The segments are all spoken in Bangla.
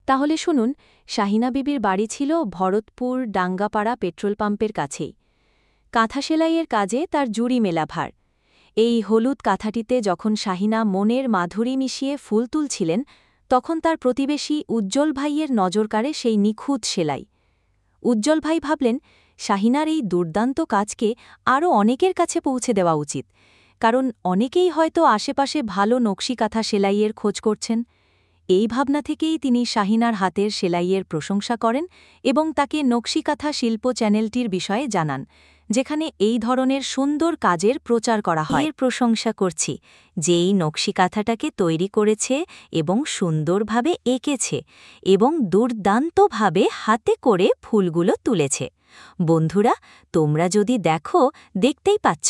তাহলে শুনুন, শাহিনা বিবির বাড়ি ছিল ভরতপুর ডাঙ্গাপাড়া পেট্রোল পাম্পের কাছেই। কাঁথা সেলাইয়ের কাজে তার জুড়ি মেলা ভার। এই হলুদ কাঁথাটিতে যখন শাহিনা মনের মাধুরী মিশিয়ে ফুল তুলছিলেন, তখন তার প্রতিবেশী উজ্জ্বল ভাইয়ের নজর কাড়ে সেই নিখুঁত সেলাই। উজ্জ্বল ভাই ভাবলেন, শাহিনার এই দুর্দান্ত কাজকে আরও অনেকের কাছে পৌঁছে দেওয়া উচিত, কারণ অনেকেই হয়তো আশেপাশে ভালো নকশি কাঁথা সেলাইয়ের খোঁজ করছেন। এই ভাবনা থেকেই তিনি শাহিনার হাতের সেলাইয়ের প্রশংসা করেন এবং তাকে নকশিকাঁথা শিল্প চ্যানেলটির বিষয়ে জানান, যেখানে এই ধরনের সুন্দর কাজের প্রচার করা হয়। এর প্রশংসা করছি যে এই নকশিকাঁথাটাকে তৈরি করেছে এবং সুন্দরভাবে এঁকেছে এবং দুর্দান্তভাবে হাতে করে ফুলগুলো তুলেছে। বন্ধুরা, তোমরা যদি দেখতেই পাচ্ছ,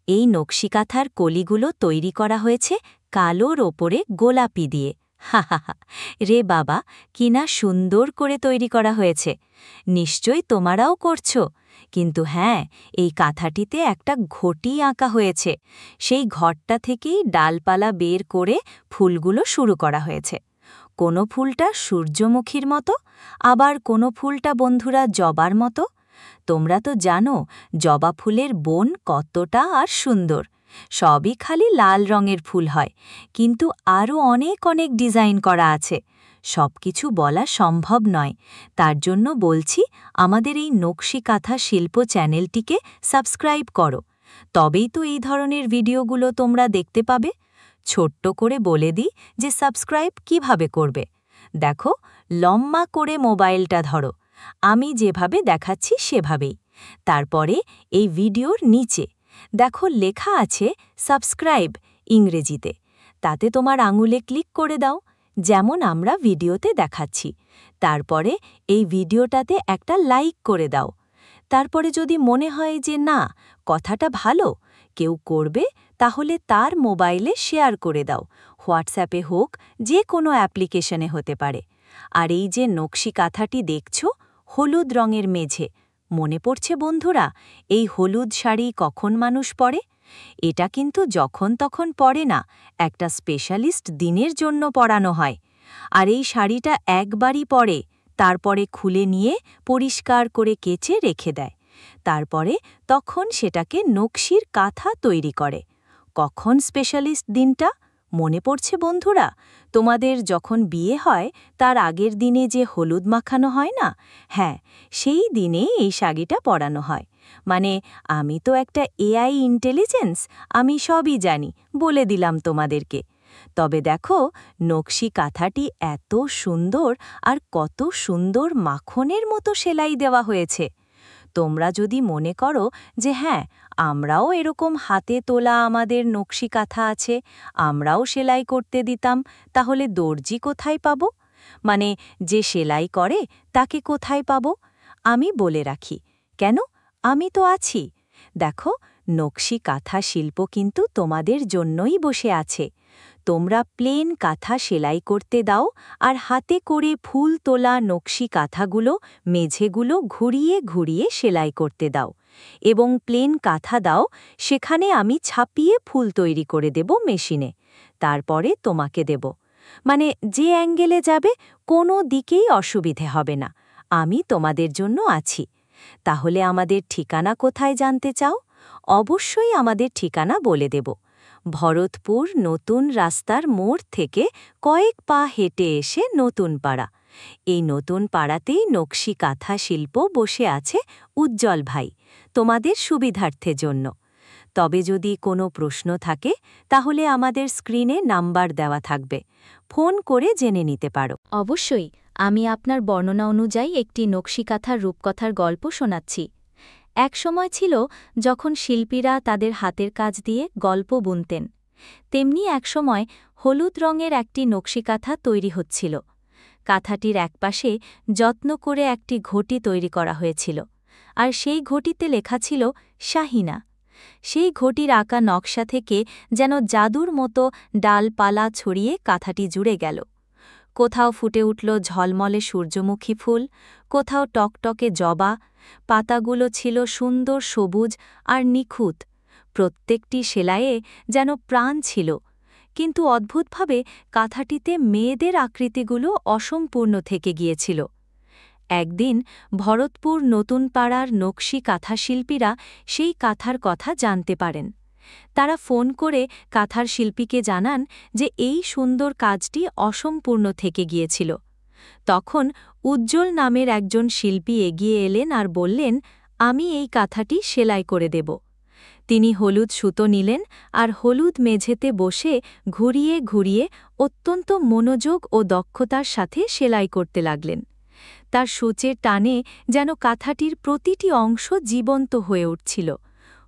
এই নকশিকাঁথার কলিগুলো তৈরি করা হয়েছে কালোর ওপরে গোলাপি দিয়ে। হা হা হা, রে বাবা, কিনা সুন্দর করে তৈরি করা হয়েছে। নিশ্চয়ই তোমরাও করছো। কিন্তু হ্যাঁ, এই কাঁথাটিতে একটা ঘটি আঁকা হয়েছে। সেই ঘরটা থেকেই ডালপালা বের করে ফুলগুলো শুরু করা হয়েছে। কোনো ফুলটা সূর্যমুখীর মতো, আবার কোনো ফুলটা বন্ধুরা জবার মতো। তোমরা তো জানো জবা ফুলের বন কতটা আর সুন্দর। সবই খালি লাল রঙের ফুল হয়, কিন্তু আরও অনেক অনেক ডিজাইন করা আছে। সবকিছু বলা সম্ভব নয়, তার জন্য বলছি আমাদের এই নকশিকাঁথা শিল্প চ্যানেলটিকে সাবস্ক্রাইব করো, তবেই তো এই ধরনের ভিডিওগুলো তোমরা দেখতে পাবে। ছোট্ট করে বলে দিই যে সাবস্ক্রাইব কিভাবে করবে। দেখো, লম্বা করে মোবাইলটা ধরো, আমি যেভাবে দেখাচ্ছি সেভাবেই। তারপরে এই ভিডিওর নিচে দেখো লেখা আছে সাবস্ক্রাইব ইংরেজিতে, তাতে তোমার আঙুলে ক্লিক করে দাও, যেমন আমরা ভিডিওতে দেখাচ্ছি। তারপরে এই ভিডিওটাতে একটা লাইক করে দাও। তারপরে যদি মনে হয় যে না, কথাটা ভালো, কেউ করবে, তাহলে তার মোবাইলে শেয়ার করে দাও, হোয়াটসঅ্যাপে হোক, যে কোনো অ্যাপ্লিকেশনে হতে পারে। আর এই যে নকশি কাঁথাটি দেখছো, হলুদ রঙের মেঝে, মনে পড়ছে বন্ধুরা, এই হলুদ শাড়ি কখন মানুষ পরে? এটা কিন্তু যখন তখন পরে না, একটা স্পেশালিস্ট দিনের জন্য পরানো হয়। আর এই শাড়িটা একবারই পরে, তারপরে খুলে নিয়ে পরিষ্কার করে কেচে রেখে দেয়। তারপরে তখন সেটাকে নকশির কাঁথা তৈরি করে। কখন স্পেশালিস্ট দিনটা মনে পড়ছে বন্ধুরা? তোমাদের যখন বিয়ে হয় তার আগের দিনে যে হলুদ মাখানো হয় না, হ্যাঁ, সেই দিনে এই শাড়িটা পরানো হয়। মানে আমি তো একটা এআই ইন্টেলিজেন্স, আমি সবই জানি, বলে দিলাম তোমাদেরকে। তবে দেখো, নকশি কাঁথাটি এত সুন্দর, আর কত সুন্দর মাখনের মতো সেলাই দেওয়া হয়েছে। তোমরা যদি মনে করো যে হ্যাঁ, আমরাও এরকম হাতে তোলা আমাদের নকশি কাঁথা আছে, আমরাও সেলাই করতে দিতাম, তাহলে দর্জি কোথায় পাবো? মানে যে সেলাই করে তাকে কোথায় পাবো? আমি বলে রাখি, কেন, আমি তো আছি। দেখো, নকশি কাঁথা শিল্প কিন্তু তোমাদের জন্যই বসে আছে। তোমরা প্লেন কাঁথা সেলাই করতে দাও, আর হাতে করে ফুল তোলা নকশি কাঁথাগুলো, মেঝেগুলো ঘুরিয়ে ঘুরিয়ে সেলাই করতে দাও, এবং প্লেন কাঁথা দাও, সেখানে আমি ছাপিয়ে ফুল তৈরি করে দেব মেশিনে, তারপরে তোমাকে দেব। মানে যে অ্যাঙ্গেলে যাবে কোনো দিকেই অসুবিধে হবে না, আমি তোমাদের জন্য আছি। তাহলে আমাদের ঠিকানা কোথায় জানতে চাও? অবশ্যই আমাদের ঠিকানা বলে দেব। ভরতপুর নতুন রাস্তার মোড় থেকে কয়েক পা হেঁটে এসে নতুন পাড়া। এই নতুন পাড়াতেই নকশি কাঁথা শিল্প বসে আছে উজ্জ্বল ভাই, তোমাদের সুবিধার্থে জন্য। তবে যদি কোনো প্রশ্ন থাকে, তাহলে আমাদের স্ক্রিনে নাম্বার দেওয়া থাকবে, ফোন করে জেনে নিতে পারো। অবশ্যই, আমি আপনার বর্ণনা অনুযায়ী একটি নকশিকাঁথার রূপকথার গল্প শোনাচ্ছি। এক সময় ছিল যখন শিল্পীরা তাদের হাতের কাজ দিয়ে গল্প বুনতেন, তেমনি একসময় হলুদ রঙের একটি নকশিকাঁথা তৈরি হচ্ছিল। কাঁথাটির একপাশে যত্ন করে একটি ঘটি তৈরি করা হয়েছিল, আর সেই ঘটিতে লেখা ছিল শাহিনা। সেই ঘটির আঁকা নকশা থেকে যেন জাদুর মতো ডালপালা ছড়িয়ে কাঁথাটি জুড়ে গেল। কোথাও ফুটে উঠল ঝলমলে সূর্যমুখী ফুল, কোথাও টকটকে জবা, পাতাগুলো ছিল সুন্দর সবুজ আর নিখুঁত। প্রত্যেকটি সেলাইয়ে যেন প্রাণ ছিল। কিন্তু অদ্ভুতভাবে কাঁথাটিতে মেয়েদের আকৃতিগুলো অসম্পূর্ণ থেকে গিয়েছিল। একদিন ভরতপুর নতুন পাড়ার নকশি কাঁথাশিল্পীরা সেই কাঁথার কথা জানতে পারেন। তারা ফোন করে কাঁথার শিল্পীকে জানান যে এই সুন্দর কাজটি অসম্পূর্ণ থেকে গিয়েছিল। তখন উজ্জ্বল নামের একজন শিল্পী এগিয়ে এলেন আর বললেন, আমি এই কাঁথাটি সেলাই করে দেব। তিনি হলুদ সুতো নিলেন আর হলুদ মেঝেতে বসে ঘুরিয়ে ঘুরিয়ে অত্যন্ত মনোযোগ ও দক্ষতার সাথে সেলাই করতে লাগলেন। তার সূচের টানে যেন কাঁথাটির প্রতিটি অংশ জীবন্ত হয়ে উঠছিল।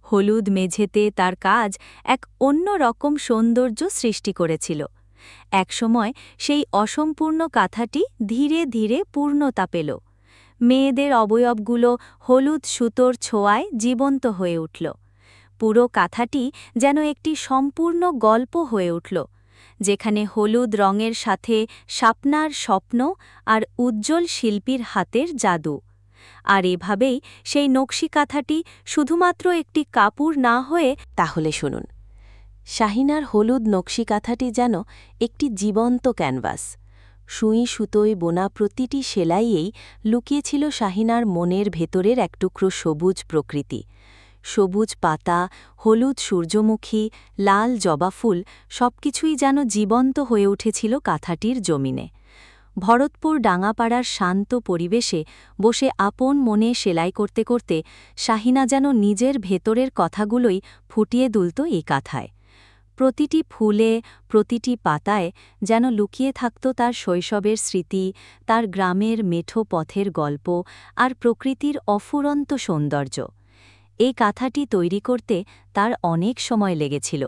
হলুদ মেঝেতে তার কাজ এক অন্য রকম সৌন্দর্য সৃষ্টি করেছিল। একসময় সেই অসম্পূর্ণ কাঁথাটি ধীরে ধীরে পূর্ণতা পেল। মেয়েদের অবয়বগুলো হলুদ সুতোর ছোঁয়ায় জীবন্ত হয়ে উঠল। পুরো কাঁথাটি যেন একটি সম্পূর্ণ গল্প হয়ে উঠল, যেখানে হলুদ রঙের সাথে স্বপ্নার স্বপ্ন আর উজ্জ্বল শিল্পীর হাতের জাদু। আর এভাবেই সেই নকশি কাঁথাটি শুধুমাত্র একটি কাপড় না হয়ে, তাহলে শুনুন, শাহিনার হলুদ নকশি কাঁথাটি যেন একটি জীবন্ত ক্যানভাস। সুঁই সুতোয় বোনা প্রতিটি সেলাইয়েই লুকিয়েছিল শাহিনার মনের ভেতরের এক টুকরো সবুজ প্রকৃতি। সবুজ পাতা, হলুদ সূর্যমুখী, লাল জবাফুল সবকিছুই যেন জীবন্ত হয়ে উঠেছিল কাঁথাটির জমিনে। ভরতপুর ডাঙাপাড়ার শান্ত পরিবেশে বসে আপন মনে সেলাই করতে করতে শাহিনা যেন নিজের ভেতরের কথাগুলোই ফুটিয়ে তুলত এই কাঁথায়। প্রতিটি ফুলে, প্রতিটি পাতায় যেন লুকিয়ে থাকত তার শৈশবের স্মৃতি, তার গ্রামের মেঠো পথের গল্প আর প্রকৃতির অফুরন্ত সৌন্দর্য। এই কাঁথাটি তৈরি করতে তার অনেক সময় লেগেছিল,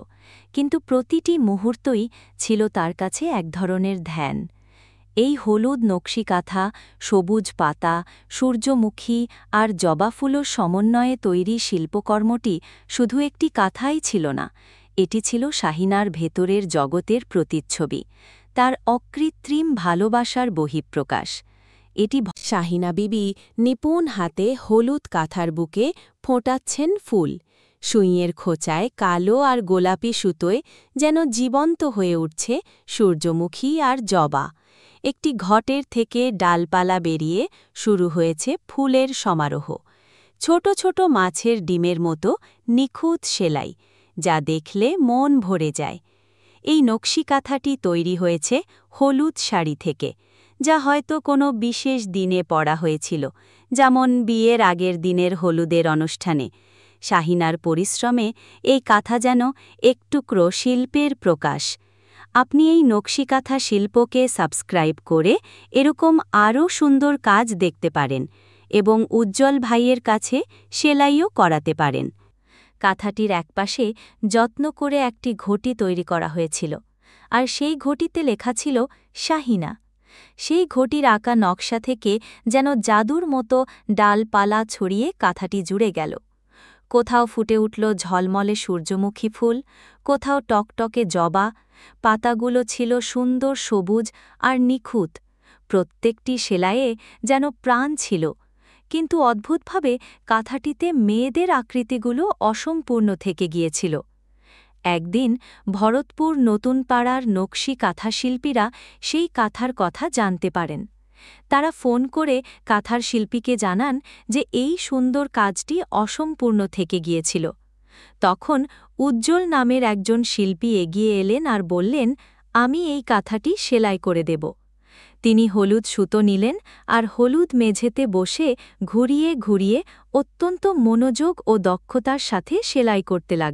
কিন্তু প্রতিটি মুহূর্তই ছিল তার কাছে এক ধরনের ধ্যান। এই হলুদ নকশি কাঁথা, সবুজ পাতা, সূর্যমুখী আর জবাফুলোর সমন্বয়ে তৈরি শিল্পকর্মটি শুধু একটি কাঁথাই ছিল না, এটি ছিল শাহিনার ভেতরের জগতের প্রতিচ্ছবি, তার অকৃত্রিম ভালোবাসার বহিঃপ্রকাশ। এটি শাহিনা বিবি নিপুণ হাতে হলুদ কাঁথার বুকে ফোঁটাচ্ছেন ফুল। সুঁইয়ের খোঁচায় কালো আর গোলাপি সুতোয় যেন জীবন্ত হয়ে উঠছে সূর্যমুখী আর জবা। একটি ঘটের থেকে ডালপালা বেরিয়ে শুরু হয়েছে ফুলের সমারোহ। ছোট ছোট মাছের ডিমের মতো নিখুঁত সেলাই, যা দেখলে মন ভরে যায়। এই নকশি কাঁথাটি তৈরি হয়েছে হলুদ শাড়ি থেকে, যা হয়তো কোনো বিশেষ দিনে পরা হয়েছিল, যেমন বিয়ের আগের দিনের হলুদের অনুষ্ঠানে। শাহিনার পরিশ্রমে এই কাঁথা যেন এক টুকরো শিল্পের প্রকাশ। আপনি এই নকশি কাঁথা শিল্পকে সাবস্ক্রাইব করে এরকম আরও সুন্দর কাজ দেখতে পারেন এবং উজ্জ্বল ভাইয়ের কাছে সেলাইও করাতে পারেন। কাঁথাটির একপাশে যত্ন করে একটি ঘটি তৈরি করা হয়েছিল, আর সেই ঘটিতে লেখা ছিল শাহিনা। সেই ঘটির আঁকা নকশা থেকে যেন জাদুর মতো ডালপালা ছড়িয়ে কাঁথাটি জুড়ে গেল। কোথাও ফুটে উঠল ঝলমলে সূর্যমুখী ফুল, কোথাও টকটকে জবা। পাতাগুলো ছিল সুন্দর সবুজ আর নিখুঁত। প্রত্যেকটি সেলাইয়ে যেন প্রাণ ছিল, কিন্তু অদ্ভুতভাবে কাঁথাটিতে মেয়েদের আকৃতিগুলো অসম্পূর্ণ থেকে গিয়েছিল। একদিন ভরতপুর নতুন পাড়ার নকশি কাঁথাশিল্পীরা সেই কাঁথার কথা জানতে পারেন। তারা ফোন করে কাঁথার শিল্পীকে জানান যে এই সুন্দর কাজটি অসম্পূর্ণ থেকে গিয়েছিল। তখন উজ্জ্বল নামের একজন শিল্পী এগিয়ে এলেন আর বললেন, আমি এই কাঁথাটি সেলাই করে দেব। তিনি হলুদ সুতো নিলেন আর হলুদ মেঝেতে বসে ঘুরিয়ে ঘুরিয়ে অত্যন্ত মনোযোগ ও দক্ষতার সাথে সেলাই করতে লাগলেন।